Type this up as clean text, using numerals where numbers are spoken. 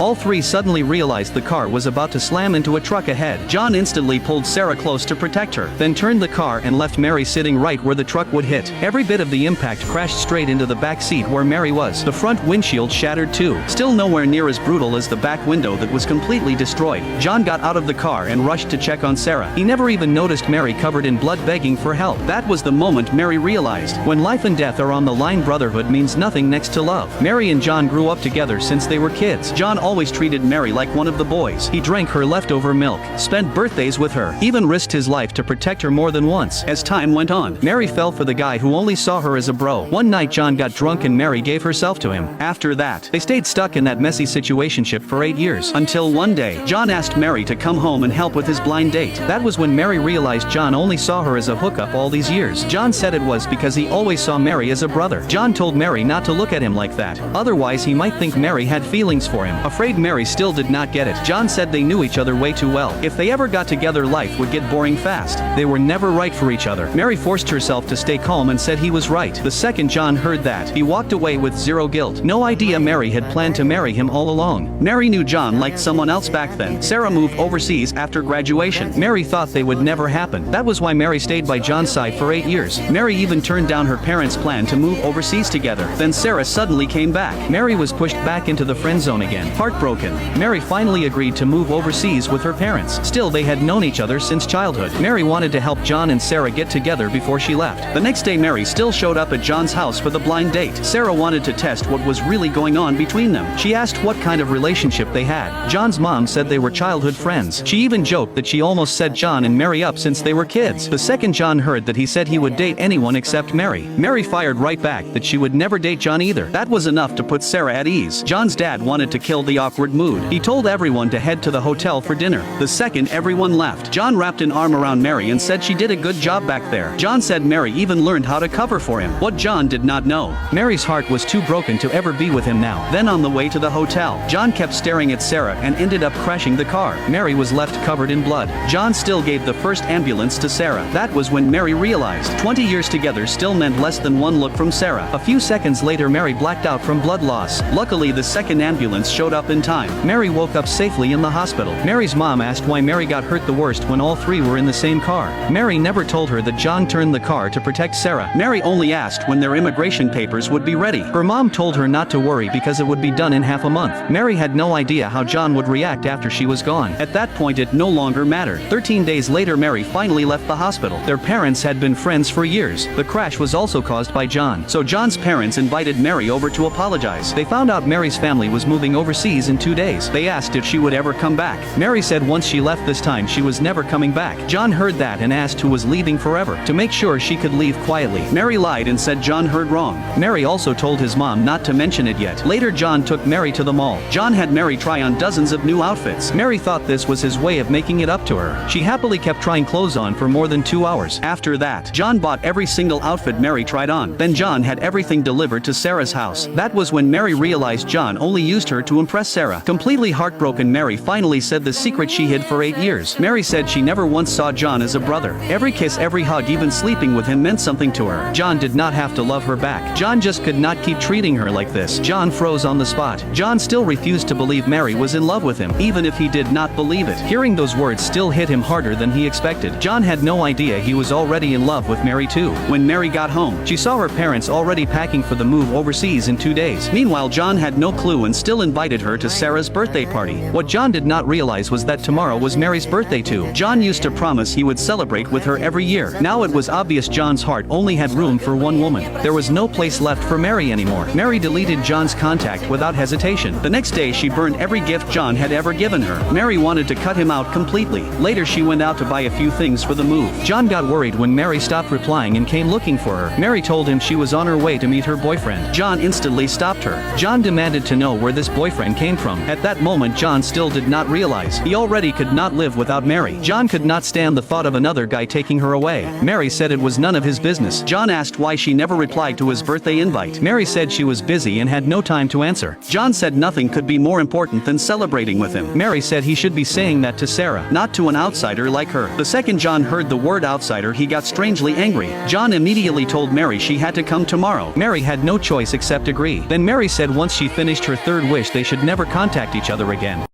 All three suddenly realized the car was about to slam into a truck ahead. John instantly pulled Sarah close to protect her, then turned the car and left Mary sitting right where the truck would hit. Every bit of the impact crashed straight into the back seat where Mary was. The front windshield shattered too. Still nowhere near as brutal as the back window that was completely destroyed. John got out of the car and rushed to check on Sarah. He never even noticed Mary covered in blood begging for help. That was the moment Mary realized. When life and death are on the line, brotherhood means nothing next to love. Mary and John grew up together since they were kids. John always treated Mary like one of the boys. He drank her leftover milk, spent birthdays with her, even risked his life to protect her more than once. As time went on, Mary fell for the guy who only saw her as a bro. One night John got drunk and Mary gave herself to him. After that, they stayed stuck in that messy situationship for 8 years. Until one day, John asked Mary to come home and help with his blind date. That was when Mary realized John only saw her as a hookup all these years. John said it was because he always saw Mary as a brother. John told Mary not to look at him like that, otherwise he might think Mary had feelings for him. Afraid Mary still did not get it, John said they knew each other way too well. If they ever got together, life would get boring fast. They were never right for each other. Mary forced herself to stay calm and said he was right. The second John heard that, he walked away with zero guilt. No idea Mary had planned to marry him all along. Mary knew John liked someone else back then. Sarah moved overseas after graduation. Mary thought they would never happen. That was why Mary stayed by John's side for 8 years. Mary even turned down her parents' plan to move overseas together. Then Sarah suddenly came back. Mary was pushed back into the friend zone again. Heartbroken, Mary finally agreed to move overseas with her parents. Still, they had known each other since childhood. Mary wanted to help John and Sarah get together before she left. The next day Mary still showed up at John's house for the blind date. Sarah wanted to test what was really going on between them. She asked what kind of relationship they had. John's mom said they were childhood friends. She even joked that she almost set John and Mary up since they were kids. The second John heard that, he said he would date anyone except Mary. Mary fired right back that she would never date John either. That was enough to put Sarah at ease. John's dad wanted to kill the awkward mood. He told everyone to head to the hotel for dinner. The second everyone left, John wrapped an arm around Mary and said she did a good job back there. John said Mary even learned how to cover for him. What John did not know, Mary's heart was too broken to ever be with him now. Then on the way to the hotel, John kept staring at Sarah and ended up crashing the car. Mary was left covered in blood. John still gave the first ambulance to Sarah. That was when Mary realized 20 years together still meant less than one look from Sarah. A few seconds later Mary blacked out from blood loss. Luckily the second ambulance showed up in time. Mary woke up safely in the hospital. Mary's mom asked why Mary got hurt the worst when all three were in the same car. Mary never told her that John turned the car to protect Sarah. Mary only asked when their immigration papers would be ready. Her mom told her not to worry because it would be done in half a month. Mary had no idea how John would react after she was gone. At that point it no longer mattered. 13 days later Mary finally left the hospital. Their parents had been friends for years. The crash was also caused by John. So John's parents invited Mary over to apologize. They found out Mary's family was moving overseas in 2 days. They asked if she would ever come back. Mary said once she left this time she was never coming back. John heard that and asked who was leaving forever. To make sure she could leave quietly, Mary lied and said John heard wrong. Mary also told his mom not to mention it yet. Later John took Mary to the mall. John had Mary try on dozens of new outfits. Mary thought this was his way of making it up to her. She happily kept trying clothes on for more than 2 hours. After that, John bought every single outfit Mary tried on. Then John had everything delivered to Sarah's house. That was when Mary realized John only used her to impress Sarah. Completely heartbroken, Mary finally said the secret she hid for 8 years. Mary said she never once saw John as a brother. Every kiss, every hug, even sleeping with him meant something to her. John did not have to love her back. John just could not keep treating her like this. John froze on the spot. John still refused to believe Mary was in love with him, even if he did not believe it. Hearing those words still hit him harder than he expected. John had no idea he was already in love with Mary too. When Mary got home, she saw her parents already packing for the move overseas in 2 days. Meanwhile, John had no clue and still invited her to Sarah's birthday party. What John did not realize was that tomorrow was Mary's birthday too. John used to promise he would celebrate with her every year. Now it was obvious John's heart only had room for one woman. There was no place left for Mary anymore. Mary deleted John's contact without hesitation. The next day she burned every gift John had ever given her. Mary wanted to cut him out completely. Later she went out to buy a few things for the move. John got worried when Mary stopped replying and came looking for her. Mary told him she was on her way to meet her boyfriend. John instantly stopped her. John demanded to know where this boyfriend came from. At that moment John still did not realize he already could not live without Mary. John could not stand the thought of another guy taking her away. Mary said it was none of his business. John asked why she never replied to his birthday invite. Mary said she was busy and had no time to answer. John said nothing could be more important than celebrating with him. Mary said he should be saying that to Sarah, not to an outsider like her. The second John heard the word outsider, he got strangely angry. John immediately told Mary she had to come tomorrow. Mary had no choice except agree. Then Mary said once she finished her third wish they should never contact each other again.